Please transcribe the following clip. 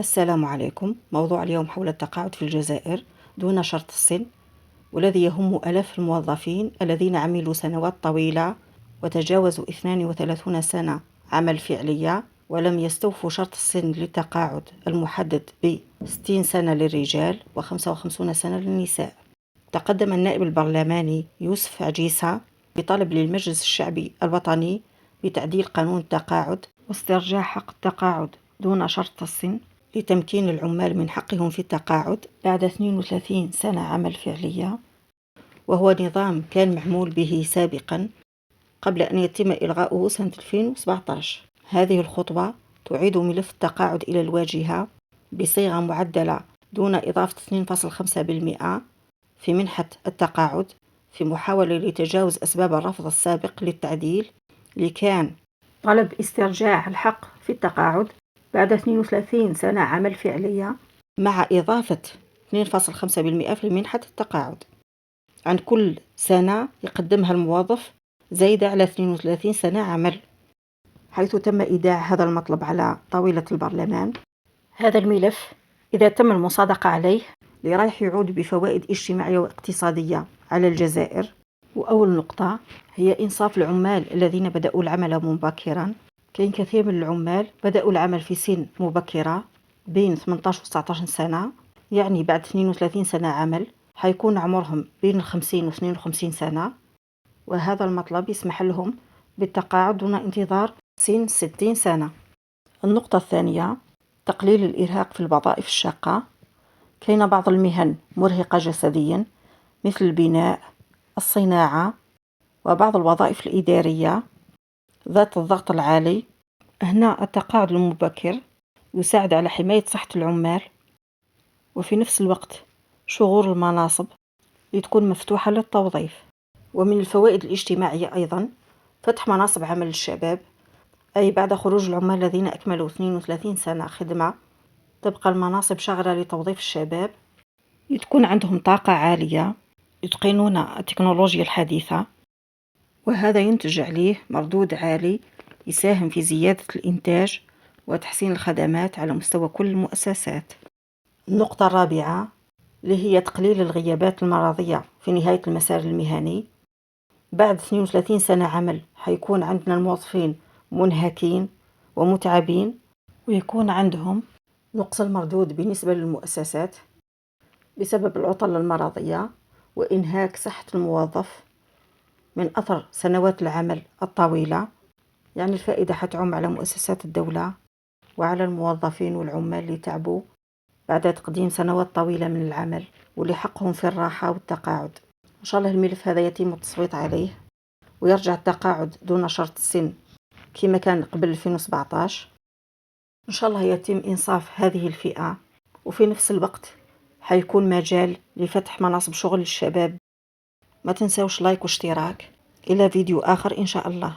السلام عليكم. موضوع اليوم حول التقاعد في الجزائر دون شرط السن، والذي يهم آلاف الموظفين الذين عملوا سنوات طويلة وتجاوزوا 32 سنة عمل فعلية ولم يستوفوا شرط السن للتقاعد المحدد ب60 سنة للرجال و55 سنة للنساء. تقدم النائب البرلماني يوسف عجيسة بطلب للمجلس الشعبي الوطني بتعديل قانون التقاعد واسترجاع حق التقاعد دون شرط السن لتمكين العمال من حقهم في التقاعد بعد 32 سنة عمل فعلية، وهو نظام كان معمول به سابقا قبل أن يتم إلغاؤه سنة 2017. هذه الخطوة تعيد ملف التقاعد إلى الواجهة بصيغة معدلة دون إضافة 2.5% في منحة التقاعد، في محاولة لتجاوز أسباب الرفض السابق للتعديل اللي كان طلب استرجاع الحق في التقاعد بعد 32 سنة عمل فعلية مع إضافة 2.5% في منحة التقاعد عن كل سنة يقدمها الموظف زايدة على 32 سنة عمل، حيث تم إيداع هذا المطلب على طاولة البرلمان. هذا الملف إذا تم المصادقة عليه رايح يعود بفوائد اجتماعية واقتصادية على الجزائر. وأول نقطة هي إنصاف العمال الذين بدأوا العمل مبكرا. كاين كثير من العمال بدأوا العمل في سن مبكرة بين 18 و 19 سنة، يعني بعد 32 سنة عمل حيكون عمرهم بين 50 و 52 سنة، وهذا المطلب يسمح لهم بالتقاعد دون انتظار سن 60 سنة. النقطة الثانية تقليل الإرهاق في الوظائف الشاقة. كاين بعض المهن مرهقة جسديا مثل البناء، الصناعة، وبعض الوظائف الإدارية ذات الضغط العالي. هنا التقاعد المبكر يساعد على حماية صحة العمال، وفي نفس الوقت شغور المناصب لتكون مفتوحة للتوظيف. ومن الفوائد الاجتماعية أيضا فتح مناصب عمل للشباب، أي بعد خروج العمال الذين أكملوا 32 سنة خدمة تبقى المناصب شاغرة لتوظيف الشباب تكون عندهم طاقة عالية، يتقنون التكنولوجيا الحديثة، وهذا ينتج عليه مردود عالي يساهم في زيادة الإنتاج وتحسين الخدمات على مستوى كل المؤسسات. النقطة الرابعة اللي هي تقليل الغيابات المرضية في نهاية المسار المهني. بعد 32 سنة عمل حيكون عندنا الموظفين منهكين ومتعبين، ويكون عندهم نقص المردود بالنسبة للمؤسسات بسبب العطل المرضية وإنهاك صحة الموظف من أثر سنوات العمل الطويلة. يعني الفائدة حتعم على مؤسسات الدولة وعلى الموظفين والعمال اللي تعبوا بعد تقديم سنوات طويلة من العمل واللي حقهم في الراحة والتقاعد. إن شاء الله الملف هذا يتم التصويت عليه ويرجع التقاعد دون شرط السن كما كان قبل 2017. إن شاء الله يتم إنصاف هذه الفئة، وفي نفس الوقت حيكون مجال لفتح مناصب شغل للشباب. ما تنسوش لايك واشتراك. إلى فيديو آخر إن شاء الله.